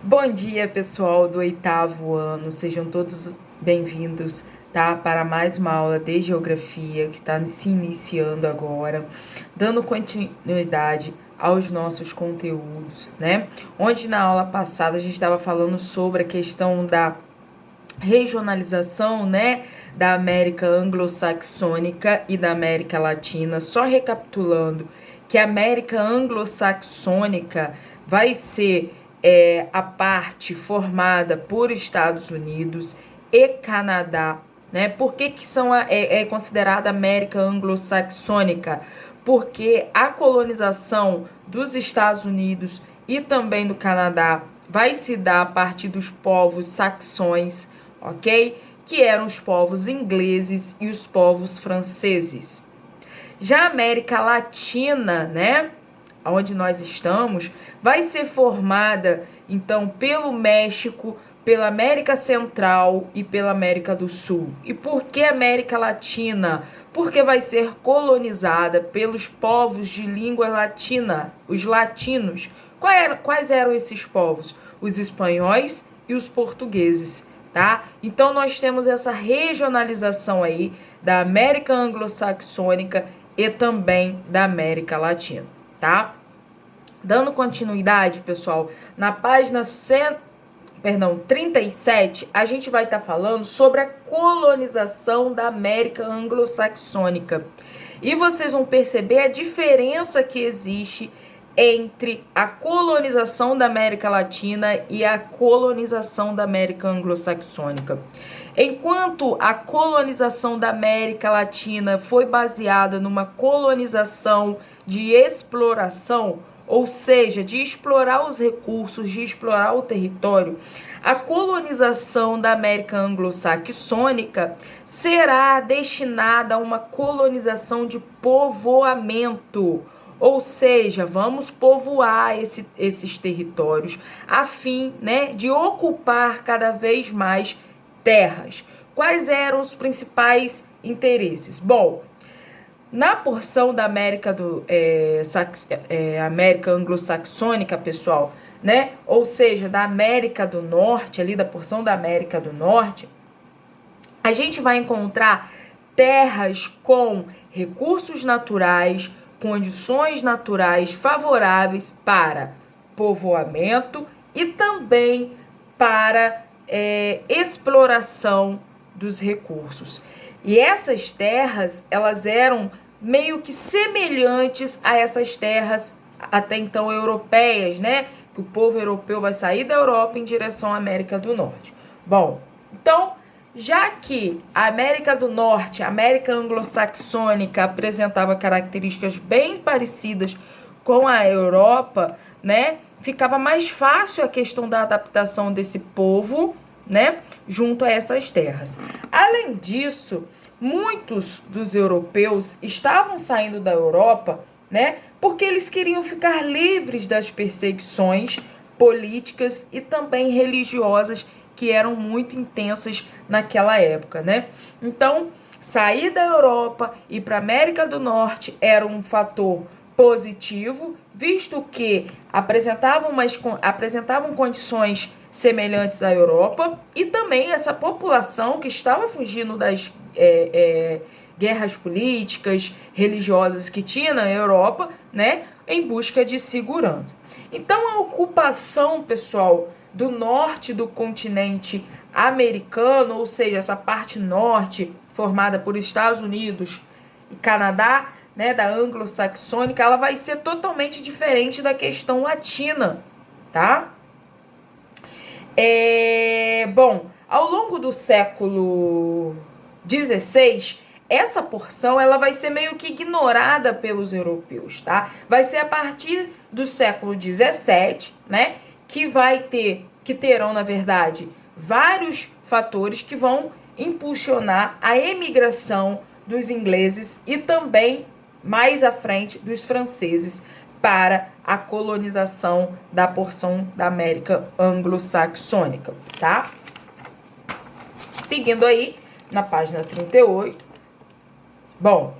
Bom dia, pessoal do 8º ano, sejam todos bem-vindos, tá? Para mais uma aula de Geografia que está se iniciando agora, dando continuidade aos nossos conteúdos, né? Onde na aula passada a gente estava falando sobre a questão da regionalização, né, da América anglo-saxônica e da América Latina. Só recapitulando que a América anglo-saxônica vai ser a parte formada por Estados Unidos e Canadá, né? Por que é considerada América anglo-saxônica? Porque a colonização dos Estados Unidos e também do Canadá vai se dar a partir dos povos saxões, ok? Que eram os povos ingleses e os povos franceses. Já a América Latina, né, onde nós estamos, vai ser formada, então, pelo México, pela América Central e pela América do Sul. E por que América Latina? Porque vai ser colonizada pelos povos de língua latina, os latinos. Quais eram esses povos? Os espanhóis e os portugueses, tá? Então, nós temos essa regionalização aí da América anglo-saxônica e também da América Latina, tá? Dando continuidade, pessoal, na página 37, a gente vai estar falando sobre a colonização da América anglo-saxônica. E vocês vão perceber a diferença que existe entre a colonização da América Latina e a colonização da América anglo-saxônica. Enquanto a colonização da América Latina foi baseada numa colonização de exploração, ou seja, de explorar os recursos, de explorar o território, a colonização da América anglo-saxônica será destinada a uma colonização de povoamento. Ou seja, vamos povoar esses territórios a fim, né, de ocupar cada vez mais terras. Quais eram os principais interesses? Bom, na porção da América América anglo-saxônica, pessoal, né? Ou seja, da América do Norte, ali da porção da América do Norte, a gente vai encontrar terras com recursos naturais, condições naturais favoráveis para povoamento e também para exploração dos recursos. E essas terras, elas eram meio que semelhantes a essas terras até então europeias, né? Que o povo europeu vai sair da Europa em direção à América do Norte. Bom, então, já que a América do Norte, a América anglo-saxônica, apresentava características bem parecidas com a Europa, né? Ficava mais fácil a questão da adaptação desse povo, né, junto a essas terras. Além disso, muitos dos europeus estavam saindo da Europa, né, porque eles queriam ficar livres das perseguições políticas e também religiosas que eram muito intensas naquela época, né? Então, sair da Europa e para a América do Norte era um fator positivo, visto que apresentavam condições semelhantes à Europa, e também essa população que estava fugindo das guerras políticas, religiosas que tinha na Europa, né, em busca de segurança. Então, a ocupação, pessoal, do norte do continente americano, ou seja, essa parte norte formada por Estados Unidos e Canadá, né, da anglo-saxônica, ela vai ser totalmente diferente da questão latina, tá? Bom, ao longo do século XVI, essa porção ela vai ser meio que ignorada pelos europeus, tá? Vai ser a partir do século XVII, né, que terão, na verdade, vários fatores que vão impulsionar a emigração dos ingleses e também, mais à frente, dos franceses para a colonização da porção da América anglo-saxônica, tá? Seguindo aí, na página 38. Bom,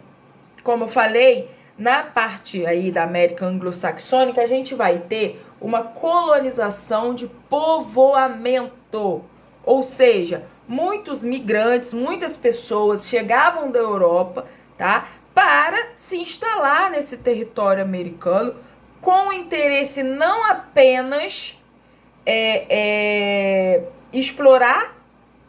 como eu falei, na parte aí da América anglo-saxônica, a gente vai ter uma colonização de povoamento. Ou seja, muitos migrantes, muitas pessoas chegavam da Europa, tá, para se instalar nesse território americano com interesse não apenas explorar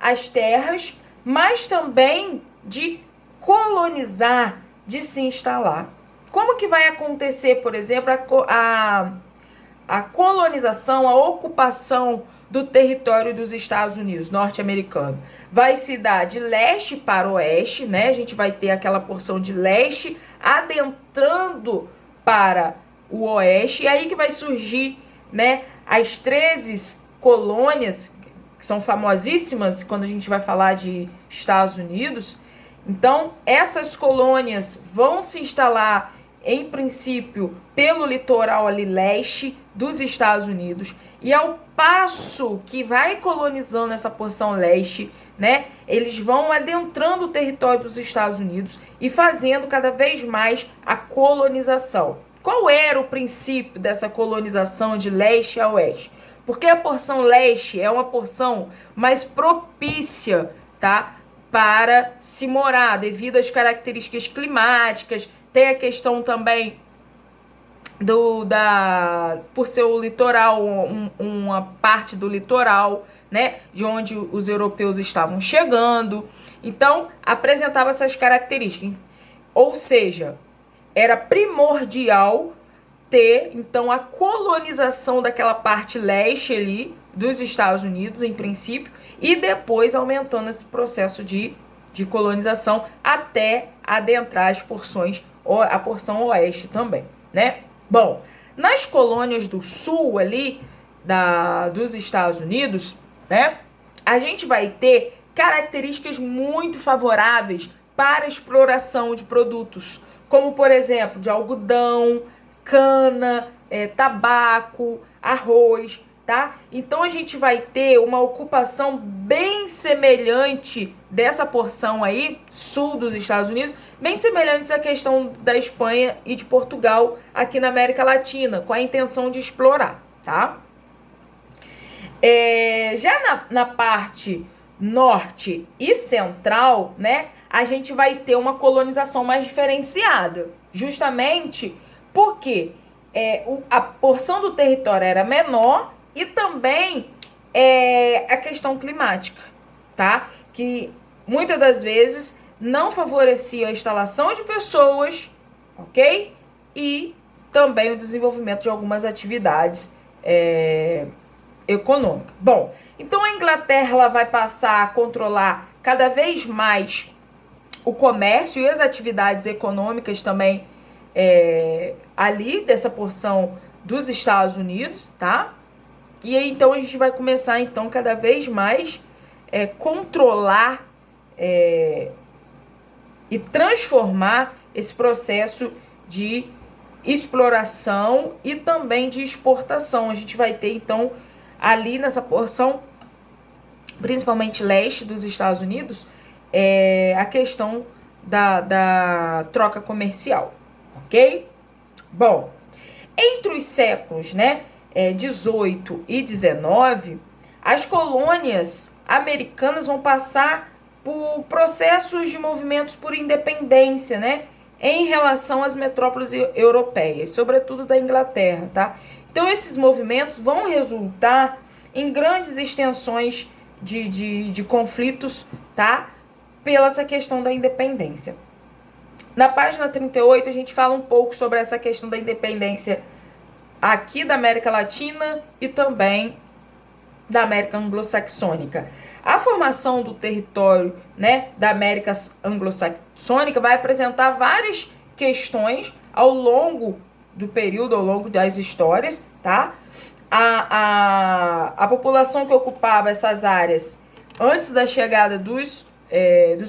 as terras, mas também de colonizar, de se instalar. Como que vai acontecer, por exemplo, a colonização, a ocupação do território dos Estados Unidos norte-americano? Vai se dar de leste para oeste, né? A gente vai ter aquela porção de leste adentrando para o oeste, e aí que vai surgir, né, as 13 colônias, que são famosíssimas quando a gente vai falar de Estados Unidos. Então, essas colônias vão se instalar, em princípio, pelo litoral ali leste dos Estados Unidos, e ao passo que vai colonizando essa porção leste, né, eles vão adentrando o território dos Estados Unidos e fazendo cada vez mais a colonização. Qual era o princípio dessa colonização de leste a oeste? Porque a porção leste é uma porção mais propícia, tá, para se morar, devido às características climáticas. Tem a questão também por ser o litoral, uma parte do litoral, né, de onde os europeus estavam chegando. Então, apresentava essas características. Ou seja, era primordial ter, então, a colonização daquela parte leste ali dos Estados Unidos, em princípio, e depois aumentando esse processo de colonização até adentrar as porções, a porção oeste também, né? Bom, nas colônias do sul ali dos Estados Unidos, né, a gente vai ter características muito favoráveis para a exploração de produtos, como, por exemplo, de algodão, cana, tabaco, arroz, tá? Então, a gente vai ter uma ocupação bem semelhante dessa porção aí, sul dos Estados Unidos, bem semelhante à questão da Espanha e de Portugal aqui na América Latina, com a intenção de explorar, tá? Já na parte norte e central, né, a gente vai ter uma colonização mais diferenciada, justamente porque a porção do território era menor e também a questão climática, tá? Que muitas das vezes não favorecia a instalação de pessoas, ok? E também o desenvolvimento de algumas atividades econômicas. Bom, então a Inglaterra ela vai passar a controlar cada vez mais o comércio e as atividades econômicas também ali dessa porção dos Estados Unidos, tá? E aí, então, a gente vai começar, então, cada vez mais controlar e transformar esse processo de exploração e também de exportação. A gente vai ter, então, ali nessa porção, principalmente leste dos Estados Unidos, a questão da troca comercial, ok? Bom, entre os séculos, né, 18 e 19, as colônias americanas vão passar por processos de movimentos por independência, né, em relação às metrópoles europeias, sobretudo da Inglaterra, tá? Então, esses movimentos vão resultar em grandes extensões de conflitos, tá? Pela essa questão da independência. Na página 38, a gente fala um pouco sobre essa questão da independência aqui da América Latina e também da América Anglo-Saxônica. A formação do território, né, da América Anglo-Saxônica vai apresentar várias questões ao longo do período, ao longo das histórias, tá? A população que ocupava essas áreas antes da chegada dos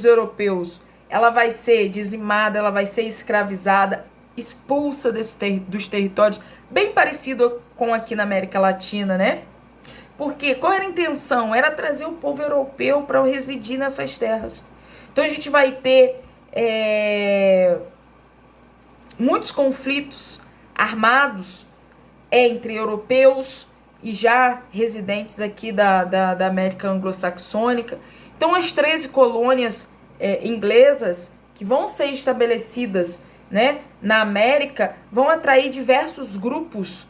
europeus, ela vai ser dizimada, ela vai ser escravizada, expulsa dos territórios, bem parecido com aqui na América Latina, né? Porque qual era a intenção? Era trazer o povo europeu para residir nessas terras. Então a gente vai ter muitos conflitos armados entre europeus e já residentes aqui da América anglo-saxônica. Então, as 13 colônias inglesas que vão ser estabelecidas, né, na América vão atrair diversos grupos,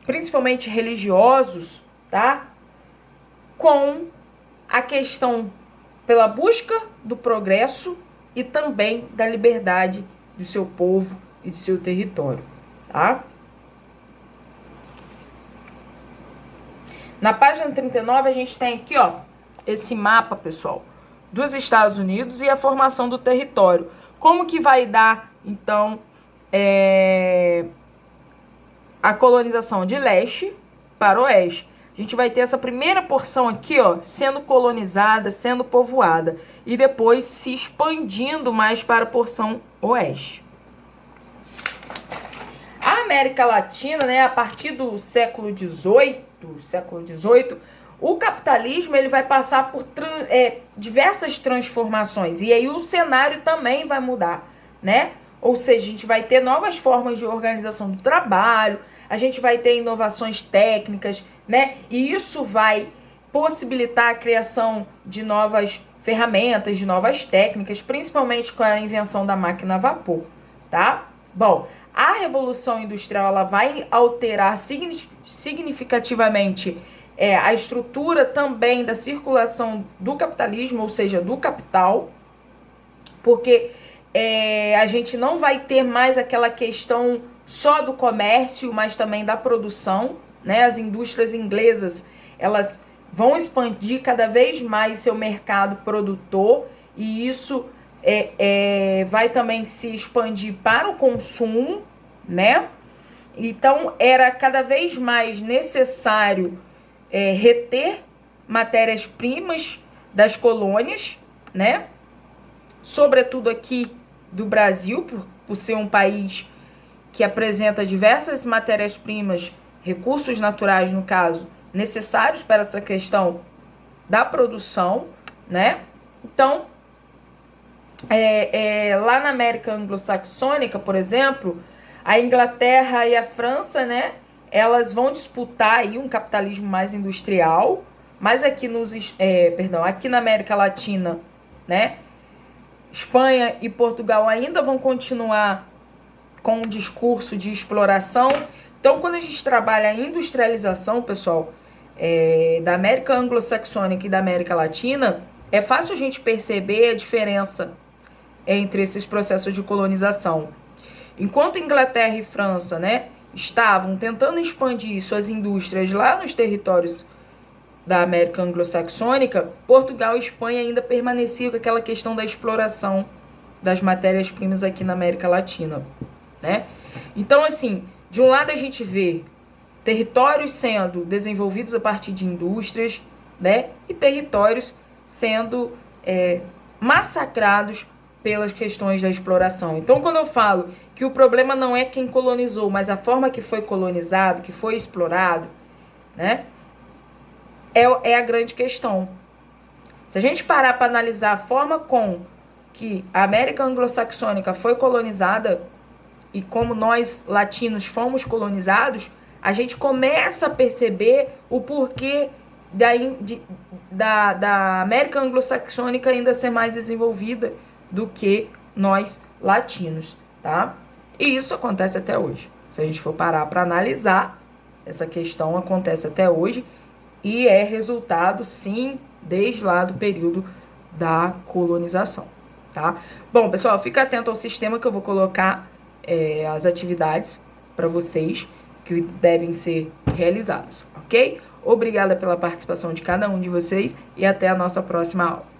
principalmente religiosos, tá? Com a questão pela busca do progresso e também da liberdade do seu povo e do seu território, tá? Na página 39 a gente tem aqui, ó, esse mapa, pessoal, dos Estados Unidos e a formação do território. Como que vai dar, então, a colonização de leste para oeste? A gente vai ter essa primeira porção aqui, ó, sendo colonizada, sendo povoada, e depois se expandindo mais para a porção oeste. A América Latina, né, a partir do século XVIII, o capitalismo ele vai passar por diversas transformações, e aí o cenário também vai mudar, né? Ou seja, a gente vai ter novas formas de organização do trabalho, a gente vai ter inovações técnicas, né? E isso vai possibilitar a criação de novas ferramentas, de novas técnicas, principalmente com a invenção da máquina a vapor, tá? Bom, a Revolução Industrial ela vai alterar significativamente a estrutura também da circulação do capitalismo, ou seja, do capital, porque a gente não vai ter mais aquela questão só do comércio, mas também da produção, né? As indústrias inglesas, elas vão expandir cada vez mais seu mercado produtor, e isso vai também se expandir para o consumo, né? Então, era cada vez mais necessário reter matérias-primas das colônias, né? Sobretudo aqui do Brasil, por ser um país que apresenta diversas matérias-primas, recursos naturais, no caso, necessários para essa questão da produção, né? Então, lá na América anglo-saxônica, por exemplo, a Inglaterra e a França, né, elas vão disputar aí um capitalismo mais industrial, mas aqui aqui na América Latina, né, Espanha e Portugal ainda vão continuar com um discurso de exploração. Então, quando a gente trabalha a industrialização, pessoal, da América anglo-saxônica e da América Latina, é fácil a gente perceber a diferença entre esses processos de colonização. Enquanto Inglaterra e França, né, estavam tentando expandir suas indústrias lá nos territórios da América anglo-saxônica, Portugal e Espanha ainda permaneciam com aquela questão da exploração das matérias-primas aqui na América Latina, né? Então, assim, de um lado a gente vê territórios sendo desenvolvidos a partir de indústrias, né, e territórios sendo massacrados pelas questões da exploração. Então, quando eu falo que o problema não é quem colonizou, mas a forma que foi colonizado, que foi explorado, né, é a grande questão. Se a gente parar para analisar a forma com que a América anglo-saxônica foi colonizada e como nós latinos fomos colonizados, a gente começa a perceber o porquê da América anglo-saxônica ainda ser mais desenvolvida do que nós latinos, tá? E isso acontece até hoje. Se a gente for parar para analisar, essa questão acontece até hoje e é resultado, sim, desde lá do período da colonização, tá? Bom, pessoal, fica atento ao sistema que eu vou colocar as atividades para vocês que devem ser realizadas, ok? Obrigada pela participação de cada um de vocês e até a nossa próxima aula.